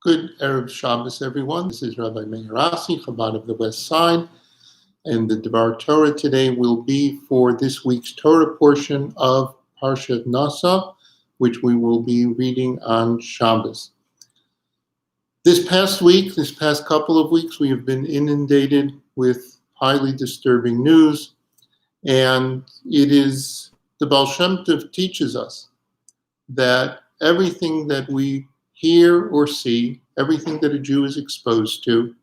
Good Erev Shabbos, everyone. This is Rabbi Meir Assi, Chabad of the West Side, and the Devar Torah today will be for this week's Torah portion of Parshat Naso, which we will be reading on Shabbos. This past couple of weeks, we have been inundated with highly disturbing news, and it is the Baal Shem Tov teaches us that everything that we hear or see, everything that a Jew is exposed to,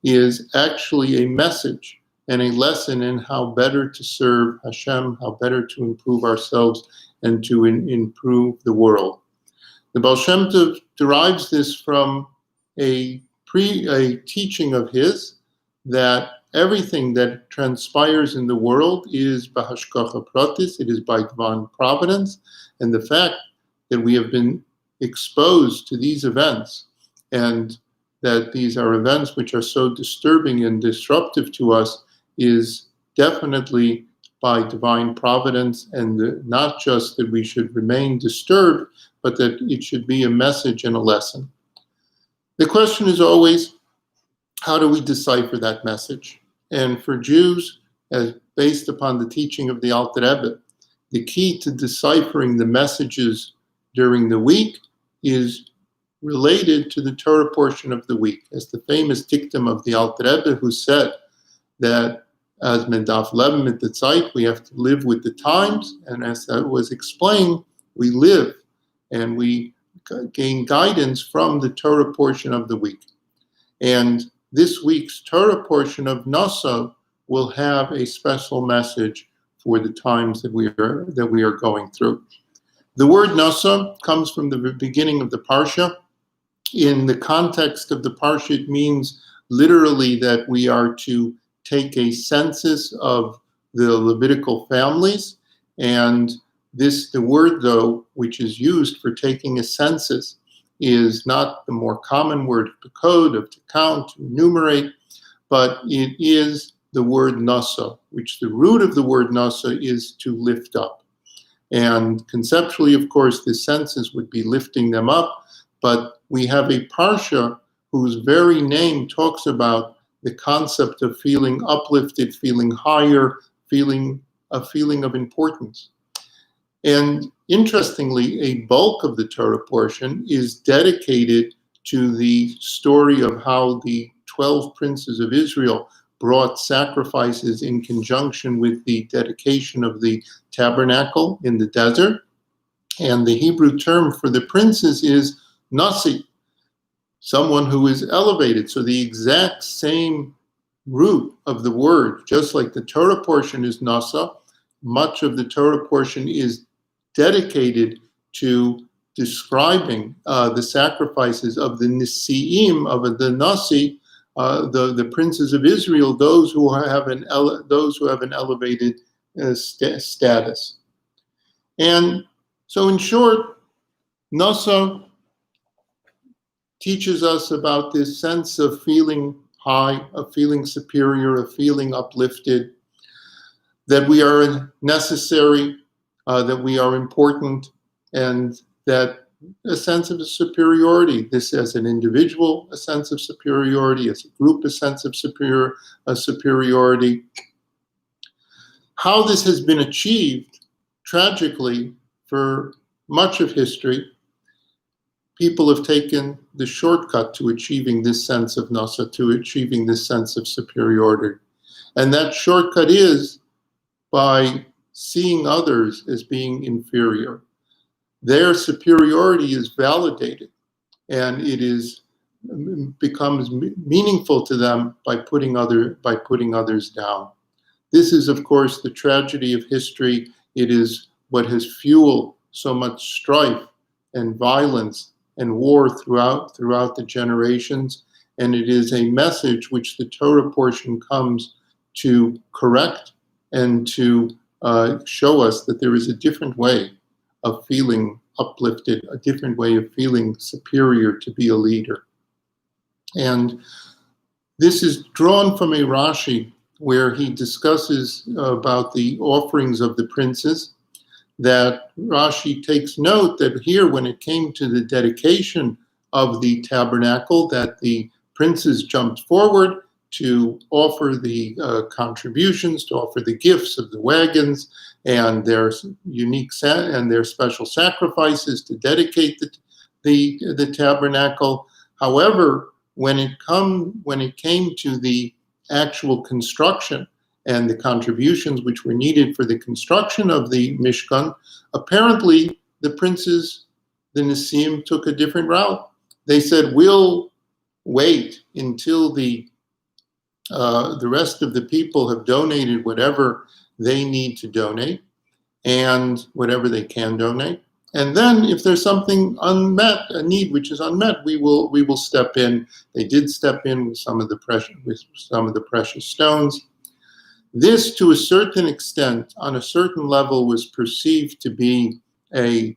is actually a message and a lesson in how better to serve Hashem, how better to improve ourselves and to improve the world. The Baal Shem Tov derives this from a teaching of his that everything that transpires in the world is b'hashgacha pratis, it is by divine providence, and the fact that we have been exposed to these events and that these are events which are so disturbing and disruptive to us is definitely by divine providence, and not just that we should remain disturbed, but that it should be a message and a lesson. The question is always, how do we decipher that message? And for Jews, as based upon the teaching of the Alter Rebbe, the key to deciphering the messages during the week is related to the Torah portion of the week, as the famous dictum of the Alter Rebbe, who said that as Medaf Levin mit the Zeit, we have to live with the times, and as that was explained, we live and we gain guidance from the Torah portion of the week. And this week's Torah portion of Naso will have a special message for the times that we are going through. The word Naso comes from the beginning of the Parsha. In the context of the Parsha, it means literally that we are to take a census of the Levitical families. And the word, though, which is used for taking a census, is not the more common word to code, of to count, to enumerate, but it is the word Naso, which the root of the word Naso is to lift up. And conceptually, of course, this census would be lifting them up, but we have a Parsha whose very name talks about the concept of feeling uplifted, feeling higher, a feeling of importance. And interestingly, a bulk of the Torah portion is dedicated to the story of how the 12 princes of Israel brought sacrifices in conjunction with the dedication of the tabernacle in the desert. And the Hebrew term for the princes is Nasi, someone who is elevated. So the exact same root of the word, just like the Torah portion is Nasa, much of the Torah portion is dedicated to describing the sacrifices of the Nisi'im, of the Nasi, the princes of Israel, those who have an elevated status. And so, in short, Naso teaches us about this sense of feeling high, of feeling superior, of feeling uplifted, that we are necessary, that we are important, and that a sense of superiority. This as an individual, a sense of superiority, as a group, a sense of superiority. How this has been achieved, tragically, for much of history, people have taken the shortcut to achieving this sense of Nasa, to achieving this sense of superiority. And that shortcut is by seeing others as being inferior. Their superiority is validated, and it becomes meaningful to them by putting others down. This is, of course, the tragedy of history. It is what has fueled so much strife and violence and war throughout the generations, and it is a message which the Torah portion comes to correct and to show us that there is a different way of feeling uplifted, a different way of feeling superior to be a leader. And this is drawn from a Rashi where he discusses about the offerings of the princes, that Rashi takes note that here, when it came to the dedication of the tabernacle that the princes jumped forward to offer the contributions, to offer the gifts of the wagons and their unique and their special sacrifices to dedicate the tabernacle. However, when it came to the actual construction and the contributions which were needed for the construction of the Mishkan, apparently the princes, the Nisim, took a different route. They said, we'll wait until the rest of the people have donated whatever they need to donate and whatever they can donate. And then if there's something unmet, a need which is unmet, we will step in. They did step in with some of the precious stones. This, to a certain extent, on a certain level, was perceived to be an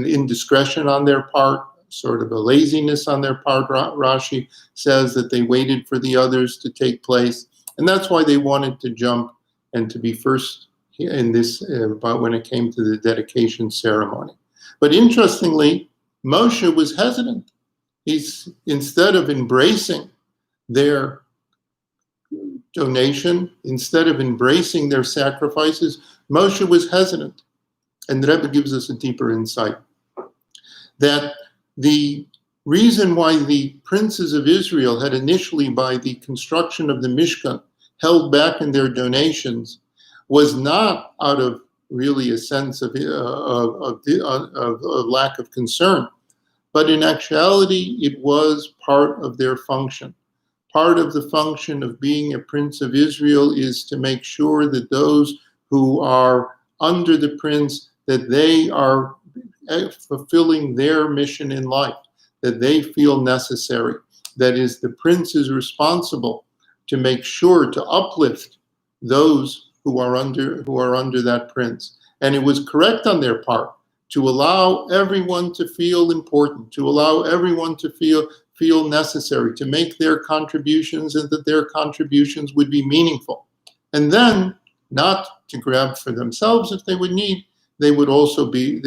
indiscretion on their part, sort of a laziness on their part. Rashi says that they waited for the others to take place, and that's why they wanted to jump and to be first in this, when it came to the dedication ceremony. But interestingly, Moshe was hesitant. Instead of embracing their donation, instead of embracing their sacrifices, Moshe was hesitant. And the Rebbe gives us a deeper insight that the reason why the princes of Israel had initially, by the construction of the Mishkan, held back in their donations was not out of really a sense of lack of concern, but in actuality, it was part of their function. Part of the function of being a prince of Israel is to make sure that those who are under the prince, that they are fulfilling their mission in life, that they feel necessary. That is, the prince is responsible to make sure to uplift those who are under that prince. And it was correct on their part to allow everyone to feel important, to allow everyone to feel necessary, to make their contributions, and that their contributions would be meaningful. And then not to grab for themselves if they would need, they would also be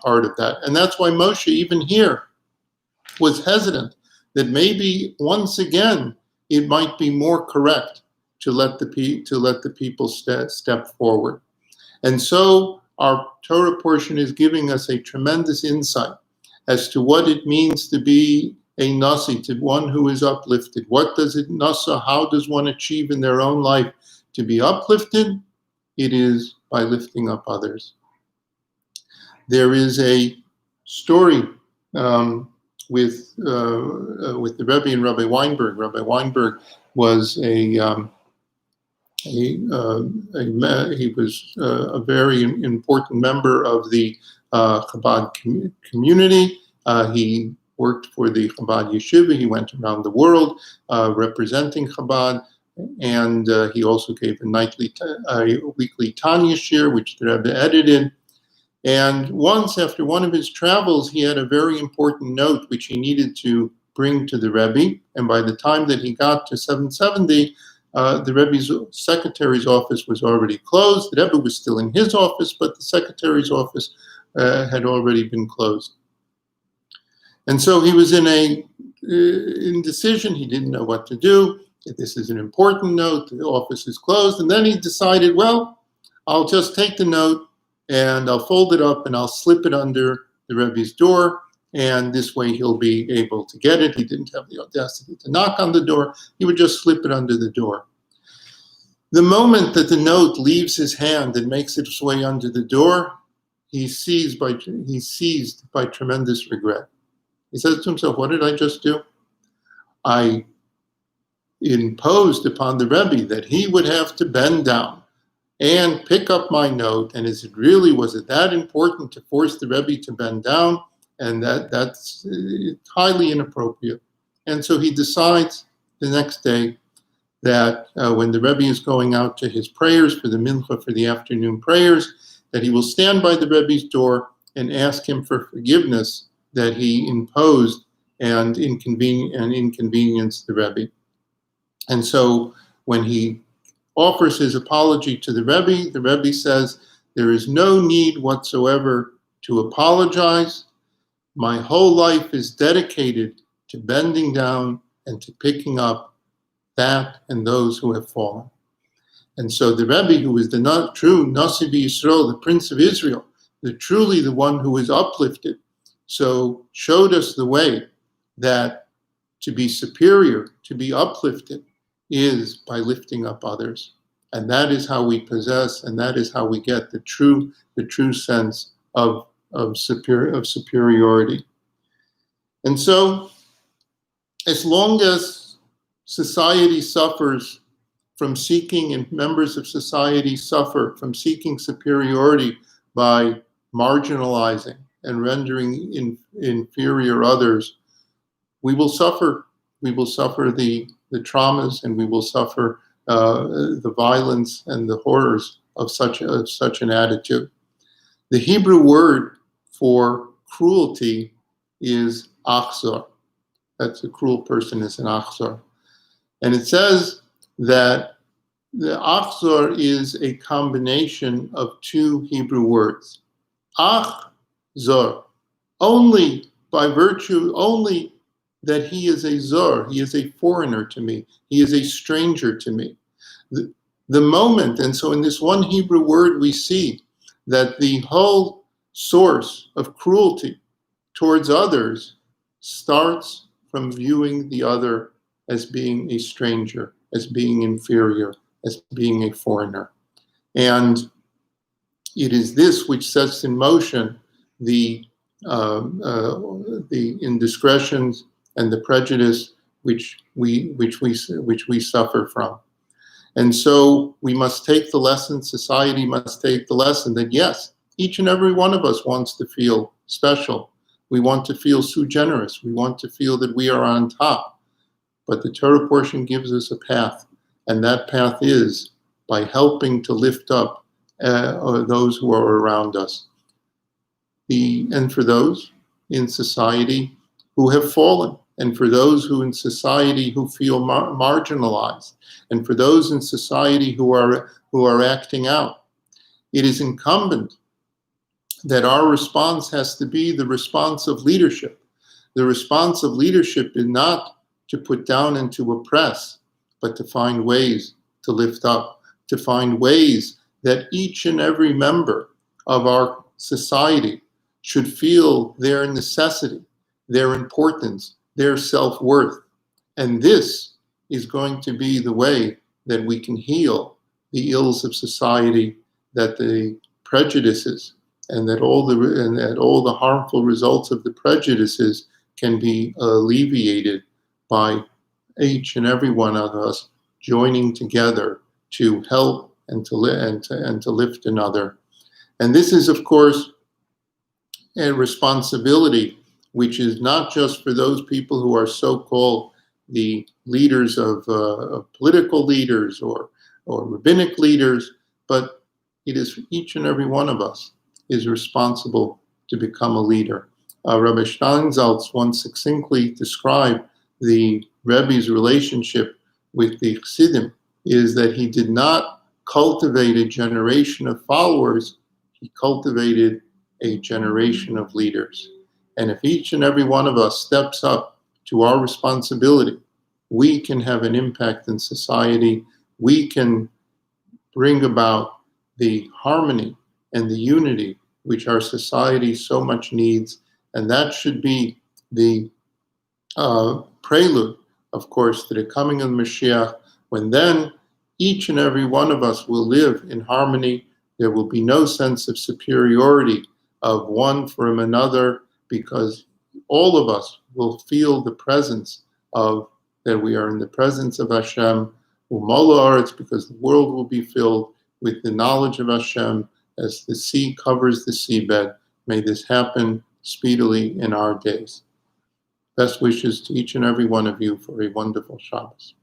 part of that. And that's why Moshe, even here, was hesitant that maybe once again it might be more correct to let the people step forward. And so our Torah portion is giving us a tremendous insight as to what it means to be a Nasi, to one who is uplifted. What does it Nasa? How does one achieve in their own life to be uplifted? It is by lifting up others. There is a story with the Rebbe and Rabbi Weinberg. Rabbi Weinberg was he was a very important member of the Chabad community. He worked for the Chabad Yeshiva. He went around the world representing Chabad, and he also gave a weekly Tanya shir, which the Rebbe edited. And once, after one of his travels, he had a very important note which he needed to bring to the Rebbe. And by the time that he got to 770, the Rebbe's secretary's office was already closed. The Rebbe was still in his office, but the secretary's office had already been closed. And so he was in indecision. He didn't know what to do. This is an important note. The office is closed. And then he decided, well, I'll just take the note and I'll fold it up and I'll slip it under the Rebbe's door. And this way he'll be able to get it. He didn't have the audacity to knock on the door. He would just slip it under the door. The moment that the note leaves his hand and makes its way under the door, he's seized by tremendous regret. He says to himself, what did I just do? I imposed upon the Rebbe that he would have to bend down and pick up my note. And was it that important to force the Rebbe to bend down? And that's highly inappropriate. And so he decides the next day that when the Rebbe is going out to his prayers for the mincha, for the afternoon prayers, that he will stand by the Rebbe's door and ask him for forgiveness that he imposed and inconvenienced the Rebbe. And so when he offers his apology to the Rebbe says, there is no need whatsoever to apologize. My whole life is dedicated to bending down and to picking up that and those who have fallen. And so the Rebbe, who is the true Naso Yisrael, the Prince of Israel, truly the one who is uplifted, so showed us the way that to be superior, to be uplifted, is by lifting up others. And that is how we possess, and that is how we get the true sense of superiority. And so, as long as society suffers from seeking, and members of society suffer from seeking superiority by marginalizing and rendering inferior others, we will suffer. We will suffer the traumas, and we will suffer the violence and the horrors of such an attitude. The Hebrew word for cruelty is achzor. That's a cruel person is an achzor. And it says that the achzor is a combination of two Hebrew words. Ach-zor, only by virtue, only that he is a zor, he is a foreigner to me, he is a stranger to me. The moment, and so in this one Hebrew word we see that the whole source of cruelty towards others starts from viewing the other as being a stranger, as being inferior, as being a foreigner. And it is this which sets in motion the indiscretions and the prejudice which we suffer from. And so we must take the lesson, society must take the lesson that yes, each and every one of us wants to feel special. We want to feel sui generis. We want to feel that we are on top. But the Torah portion gives us a path, and that path is by helping to lift up those who are around us. And for those in society who have fallen, and for those who in society who feel marginalized, and for those in society who are acting out, it is incumbent that our response has to be the response of leadership. The response of leadership is not to put down and to oppress, but to find ways to lift up, to find ways that each and every member of our society should feel their necessity, their importance, their self-worth. And this is going to be the way that we can heal the ills of society, that the prejudices and that all the harmful results of the prejudices can be alleviated by each and every one of us joining together to help and to lift another. And this is, of course, a responsibility which is not just for those people who are so-called the leaders of political leaders or rabbinic leaders, but it is each and every one of us is responsible to become a leader. Rabbi Steinsaltz once succinctly described the Rebbe's relationship with the Chassidim is that he did not cultivate a generation of followers, he cultivated a generation of leaders. And if each and every one of us steps up to our responsibility, we can have an impact in society. We can bring about the harmony and the unity which our society so much needs. And that should be the prelude, of course, to the coming of Mashiach, when then each and every one of us will live in harmony. There will be no sense of superiority of one from another, because all of us will feel the presence of, that we are in the presence of Hashem, because the world will be filled with the knowledge of Hashem as the sea covers the seabed. May this happen speedily in our days. Best wishes to each and every one of you for a wonderful Shabbos.